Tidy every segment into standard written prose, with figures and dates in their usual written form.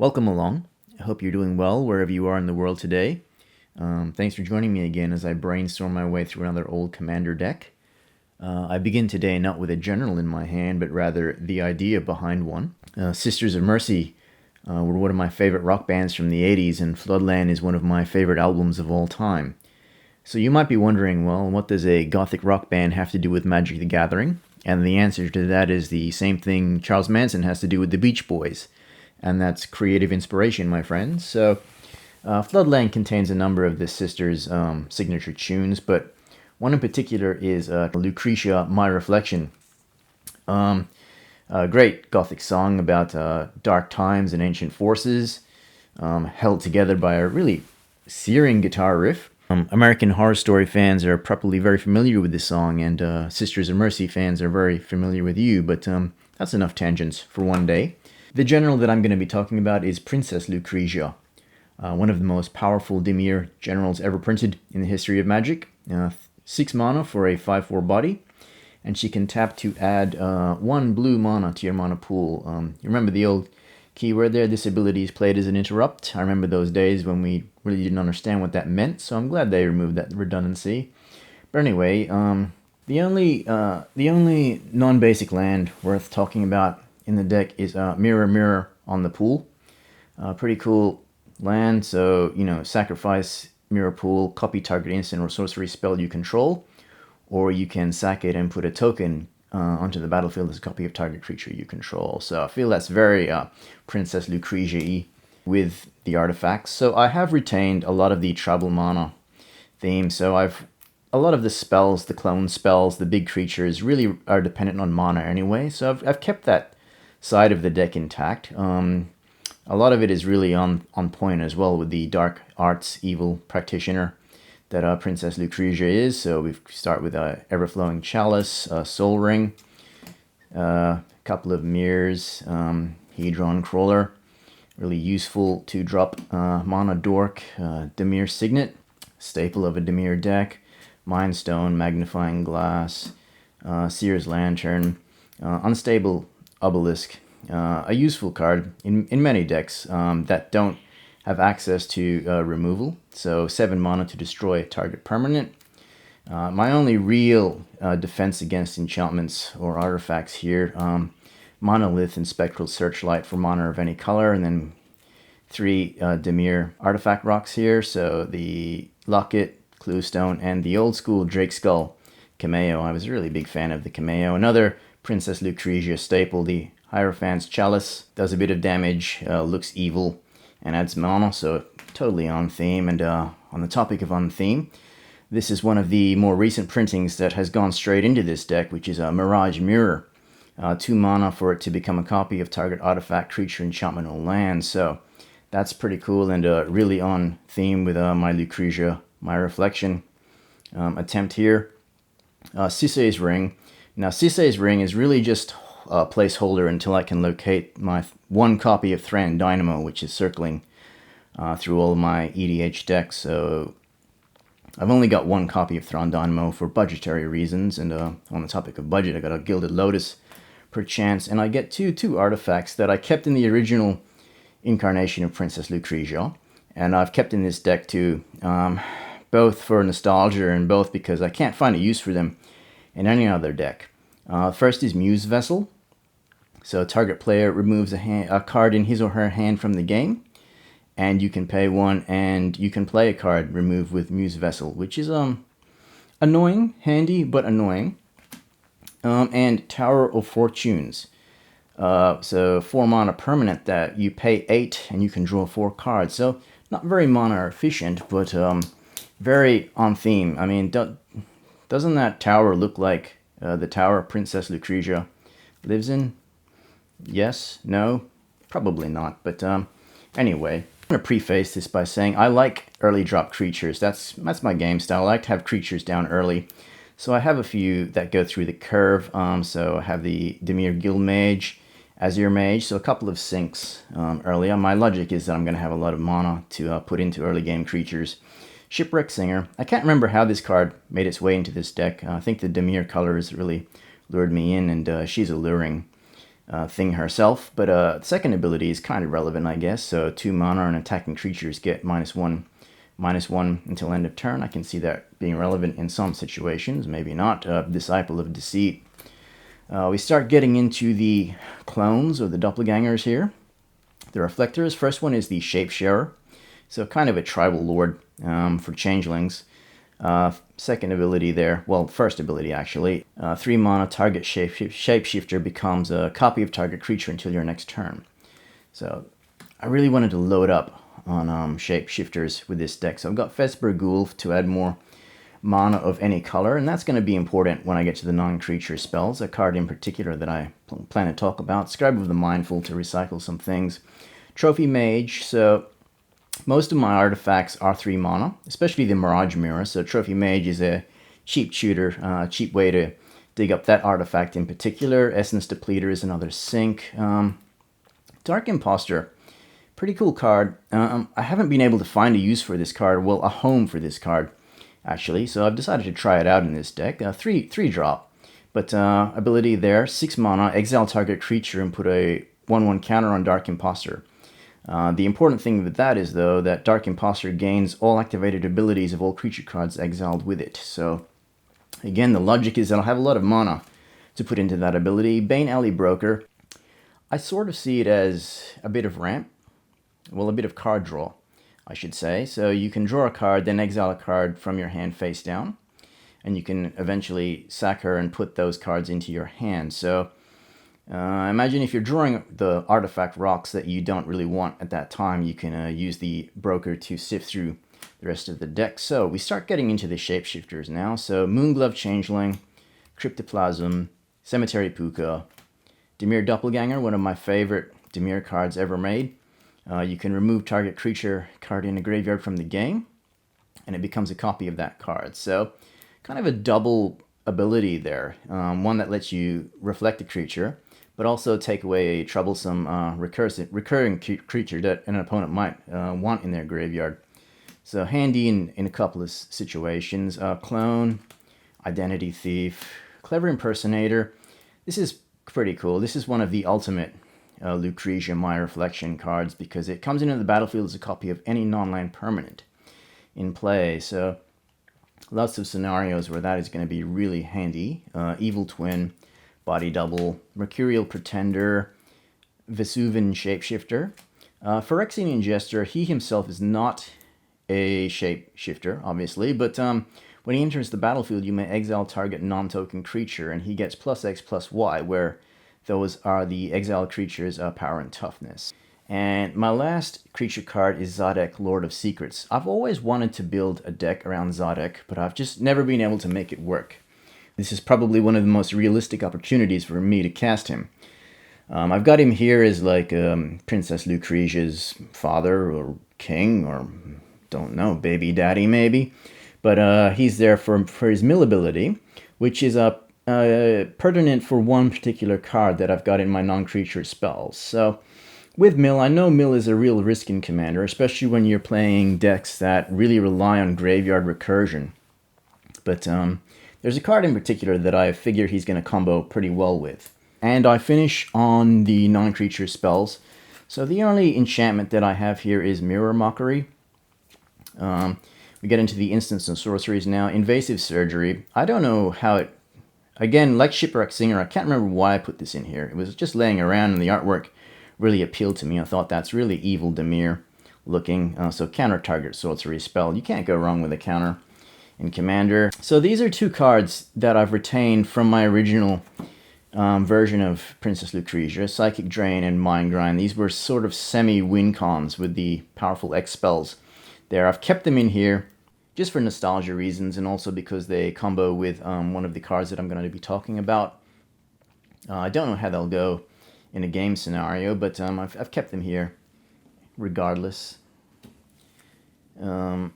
Welcome along. I hope you're doing well wherever you are in the world today. Thanks for joining me again as I brainstorm my way through another old Commander deck. I begin today not with a general in my hand, but rather the idea behind one. Sisters of Mercy were one of my favorite rock bands from the 80s, and Floodland is one of my favorite albums of all time. So you might be wondering, well, what does a gothic rock band have to do with Magic the Gathering? And the answer to that is the same thing Charles Manson has to do with the Beach Boys. And that's creative inspiration, my friends. So Floodland contains a number of the sisters' signature tunes, but one in particular is Lucrezia, My Reflection. A great gothic song about dark times and ancient forces, held together by a really searing guitar riff. American Horror Story fans are probably very familiar with this song, and Sisters of Mercy fans are very familiar with you, but that's enough tangents for one day. The general that I'm going to be talking about is Princess Lucrezia, one of the most powerful Dimir generals ever printed in the history of Magic. 6 mana for a 5/4 body, and she can tap to add 1 blue mana to your mana pool. You remember the old keyword there, this ability is played as an interrupt. I remember those days when we really didn't understand what that meant, so I'm glad they removed that redundancy. But anyway, the only non-basic land worth talking about in the deck is Mirror Mirror on the Pool. Pretty cool land, so, sacrifice Mirror Pool, copy target instant or sorcery spell you control, or you can sack it and put a token onto the battlefield as a copy of target creature you control. So I feel that's very Princess Lucrezia-y with the artifacts. So I have retained a lot of the tribal mana theme, so a lot of the spells, the clone spells, the big creatures really are dependent on mana anyway, so I've kept that side of the deck intact. A lot of it is really on point as well with the dark arts evil practitioner that Princess Lucrezia is. So we start with Everflowing Chalice, Soul Ring, a couple of mirrors, Hedron Crawler, really useful to drop mana dork, Dimir Signet, staple of a Dimir deck, Mind Stone, Magnifying Glass, Seer's Lantern, Unstable Obelisk, a useful card in many decks that don't have access to removal. So 7 mana to destroy a target permanent. My only real defense against enchantments or artifacts here, Monolith and Spectral Searchlight for mana of any color, and then 3 Dimir artifact rocks here. So the Locket, Cluestone, and the old school Drake Skull Cameo. I was a really big fan of the Cameo. Another Princess Lucrezia staple, the Hierophant's Chalice, does a bit of damage, looks evil, and adds mana, so totally on theme. And on the topic of on theme, this is one of the more recent printings that has gone straight into this deck, which is a Mirage Mirror. 2 mana for it to become a copy of target artifact, creature, enchantment, or land. So that's pretty cool and really on theme with my Lucrezia, My Reflection attempt here. Sisei's Ring. Now, Sisei's Ring is really just a placeholder until I can locate my 1 copy of Thran Dynamo, which is circling through all of my EDH decks. So I've only got 1 copy of Thran Dynamo for budgetary reasons, and on the topic of budget, I got a Gilded Lotus per chance, and I get two artifacts that I kept in the original incarnation of Princess Lucrezia, and I've kept in this deck too, both for nostalgia and both because I can't find a use for them in any other deck. First is Muse Vessel. So target player removes a card in his or her hand from the game, and you can pay 1 and you can play a card removed with Muse Vessel, which is annoying, handy but annoying. And Tower of Fortunes. So 4 mana permanent that you pay 8 and you can draw 4 cards. So not very mana efficient, but very on theme. I mean, doesn't that tower look like the tower Princess Lucrezia lives in? Yes? No? Probably not. But anyway, I'm going to preface this by saying I like early drop creatures. That's my game style. I like to have creatures down early. So I have a few that go through the curve. So I have the Dimir Guildmage, Azure Mage, so a couple of sinks early on. My logic is that I'm going to have a lot of mana to put into early game creatures. Shipwreck Singer. I can't remember how this card made its way into this deck. I think the Dimir colors really lured me in, and she's alluring. thing herself. But second ability is kind of relevant, I guess. So 2 mana and attacking creatures get -1/-1 until end of turn. I can see that being relevant in some situations, maybe not. Disciple of Deceit. We start getting into the clones or the doppelgangers here. The reflectors. First one is the Shapesharer. So kind of a tribal lord for changelings. Second ability there, well, first ability actually. 3 mana, target shapeshifter becomes a copy of target creature until your next turn. So I really wanted to load up on shapeshifters with this deck. So I've got Vesper Ghoul to add more mana of any color, and that's going to be important when I get to the non-creature spells. A card in particular that I plan to talk about. Scribe of the Mindful to recycle some things. Trophy Mage, so most of my artifacts are 3 mana, especially the Mirage Mirror. So Trophy Mage is a cheap shooter, cheap way to dig up that artifact in particular. Essence Depleter is another sink. Dark Imposter, pretty cool card. I haven't been able to find a use for this card, well, a home for this card, actually. So I've decided to try it out in this deck. 3 drop, but ability there, 6 mana, exile target creature and put a 1/1 counter on Dark Imposter. The important thing with that is, though, that Dark Imposter gains all activated abilities of all creature cards exiled with it. So, again, the logic is that I'll have a lot of mana to put into that ability. Bane Alley Broker, I sort of see it as a bit of ramp. Well, a bit of card draw, I should say. So you can draw a card, then exile a card from your hand face down. And you can eventually sack her and put those cards into your hand. So imagine if you're drawing the artifact rocks that you don't really want at that time, you can use the broker to sift through the rest of the deck. So we start getting into the shapeshifters now. So Moonglove Changeling, Cryptoplasm, Cemetery Puka, Dimir Doppelganger, one of my favorite Dimir cards ever made. You can remove target creature card in a graveyard from the game, and it becomes a copy of that card. So kind of a double ability there. One that lets you reflect a creature, but also take away a troublesome recurring creature that an opponent might want in their graveyard. So handy in a couple of situations. Clone, Identity Thief, Clever Impersonator. This is pretty cool. This is one of the ultimate Lucrezia My Reflection cards because it comes into the battlefield as a copy of any non-land permanent in play. So lots of scenarios where that is going to be really handy. Evil Twin, Body Double, Mercurial Pretender, Vesuvian Shapeshifter. Phyrexian Jester, he himself is not a shapeshifter, obviously, but when he enters the battlefield, you may exile target non-token creature, and he gets +X/+Y, where those are the exiled creature's power and toughness. And my last creature card is Zadek, Lord of Secrets. I've always wanted to build a deck around Zadek, but I've just never been able to make it work. This is probably one of the most realistic opportunities for me to cast him. I've got him here as like Princess Lucrezia's father or king or, don't know, baby daddy maybe. But he's there for his mill ability, which is pertinent for one particular card that I've got in my non-creature spells. So with Mill, I know Mill is a real risk in Commander, especially when you're playing decks that really rely on graveyard recursion. But there's a card in particular that I figure he's going to combo pretty well with. And I finish on the non-creature spells. So the only enchantment that I have here is Mirror Mockery. We get into the instants and sorceries now. Invasive Surgery. I don't know how it... Again, like Shipwreck Singer, I can't remember why I put this in here. It was just laying around and the artwork really appealed to me. I thought that's really evil Dimir looking. So counter target sorcery spell. You can't go wrong with a counter in Commander. So these are 2 cards that I've retained from my original version of Princess Lucrezia. Psychic Drain and Mind Grind. These were sort of semi-win cons with the powerful X spells there. I've kept them in here just for nostalgia reasons, and also because they combo with one of the cards that I'm going to be talking about. I don't know how they'll go in a game scenario, but I've kept them here regardless. So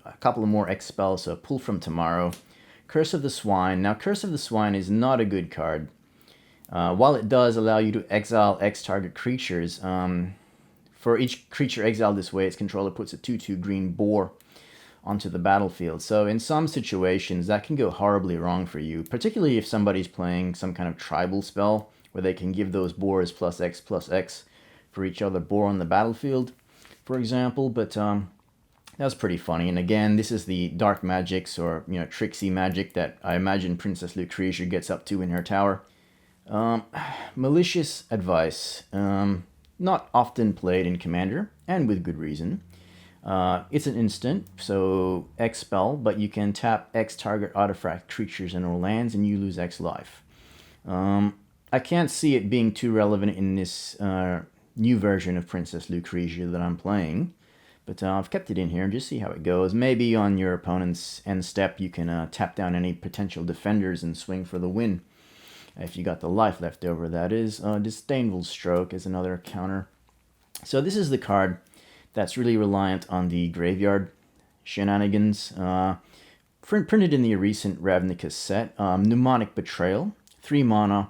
a couple of more X spells. So Pull from Tomorrow, Curse of the Swine. Now, Curse of the Swine is not a good card. While it does allow you to exile X target creatures, for each creature exiled this way, its controller puts a 2/2 green boar onto the battlefield. So in some situations, that can go horribly wrong for you, particularly if somebody's playing some kind of tribal spell where they can give those boars plus X for each other boar on the battlefield, for example. But that was pretty funny. And again, this is the dark magics, or tricksy magic that I imagine Princess Lucrezia gets up to in her tower. Malicious Advice. Not often played in Commander, and with good reason. It's an instant, so X spell, but you can tap X target artifact creatures and or lands, and you lose X life. I can't see it being too relevant in this new version of Princess Lucrezia that I'm playing, but I've kept it in here and just see how it goes. Maybe on your opponent's end step you can tap down any potential defenders and swing for the win. If you got the life left over, that is. Disdainful Stroke is another counter. So this is the card that's really reliant on the graveyard shenanigans. Printed in the recent Ravnica set. Mnemonic Betrayal. 3 mana.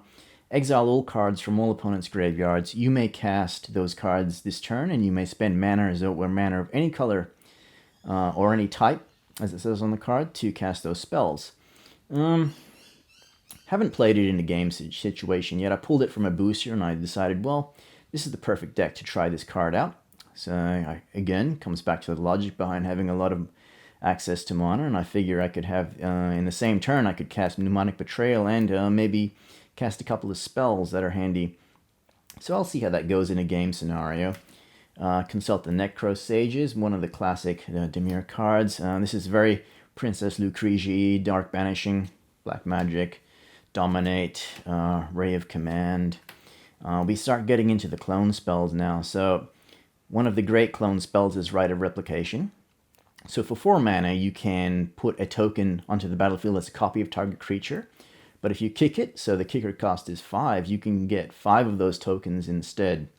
Exile all cards from all opponents' graveyards. You may cast those cards this turn, and you may spend mana as though it were mana of any color or any type, as it says on the card, to cast those spells. Haven't played it in a game situation yet. I pulled it from a booster and I decided, well, this is the perfect deck to try this card out. So again, comes back to the logic behind having a lot of access to mana, and I figure I could have, in the same turn, I could cast Mnemonic Betrayal and maybe cast a couple of spells that are handy. So I'll see how that goes in a game scenario. Consult the Necro Sages, one of the classic Dimir cards. This is very Princess Lucrezia, Dark Banishing, Black Magic, Dominate, Ray of Command. We start getting into the clone spells now. So one of the great clone spells is Rite of Replication. So for 4 mana, you can put a token onto the battlefield as a copy of target creature. But if you kick it, so the kicker cost is 5, you can get 5 of those tokens instead.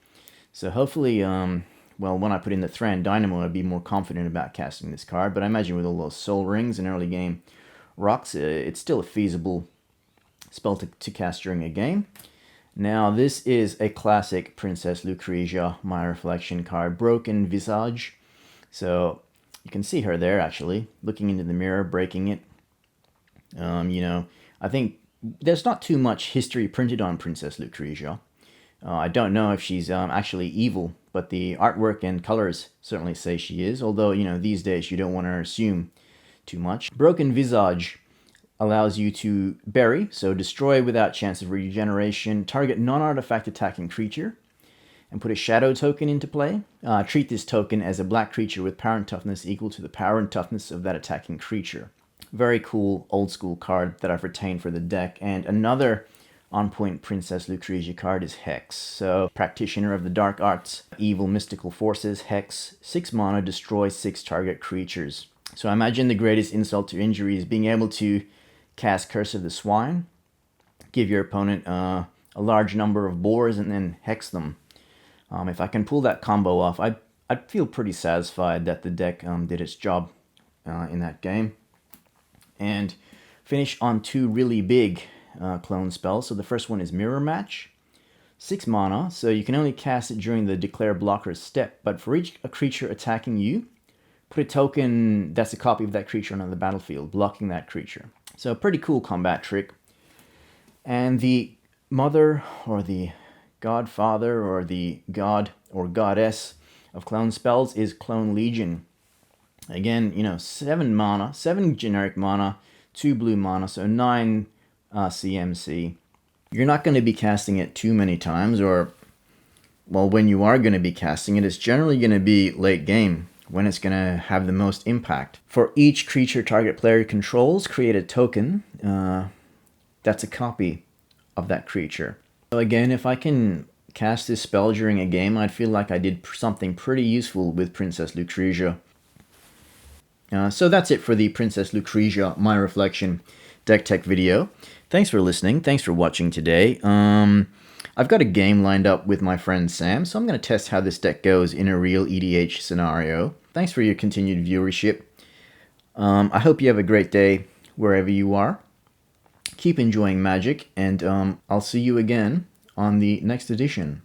So hopefully, well, when I put in the Thran Dynamo, I'd be more confident about casting this card. But I imagine with all those soul rings and early game rocks, it's still a feasible spell to cast during a game. Now, this is a classic Princess Lucrezia My Reflection card, Broken Visage. So you can see her there, actually, looking into the mirror, breaking it. I think there's not too much history printed on Princess Lucrezia. I don't know if she's actually evil, but the artwork and colors certainly say she is, although, these days you don't want to assume too much. Broken Visage allows you to bury, so destroy without chance of regeneration, target non-artifact attacking creature, and put a shadow token into play. Treat this token as a black creature with power and toughness equal to the power and toughness of that attacking creature. Very cool old school card that I've retained for the deck. And another on-point Princess Lucrezia card is Hex. So, practitioner of the dark arts, evil mystical forces, Hex, 6 mana, destroy 6 target creatures. So I imagine the greatest insult to injury is being able to cast Curse of the Swine, give your opponent a large number of boars, and then hex them. If I can pull that combo off, I'd feel pretty satisfied that the deck did its job in that game. And finish on 2 really big clone spells. So the first one is Mirror Match, 6 mana, so you can only cast it during the Declare Blocker's step, but for each creature attacking you, put a token that's a copy of that creature on the battlefield, blocking that creature. So a pretty cool combat trick. And the mother, or the godfather, or the god or goddess of clone spells is Clone Legion. Again, 7 mana, 7 generic mana, 2 blue mana, so 9 CMC. You're not going to be casting it too many times, or, well, when you are going to be casting it, it's generally going to be late game, when it's going to have the most impact. For each creature target player controls, create a token that's a copy of that creature. So again, if I can cast this spell during a game, I'd feel like I did something pretty useful with Princess Lucrezia. So that's it for the Princess Lucrezia My Reflection deck tech video. Thanks for listening. Thanks for watching today. I've got a game lined up with my friend Sam, so I'm going to test how this deck goes in a real EDH scenario. Thanks for your continued viewership. I hope you have a great day wherever you are. Keep enjoying Magic, and I'll see you again on the next edition.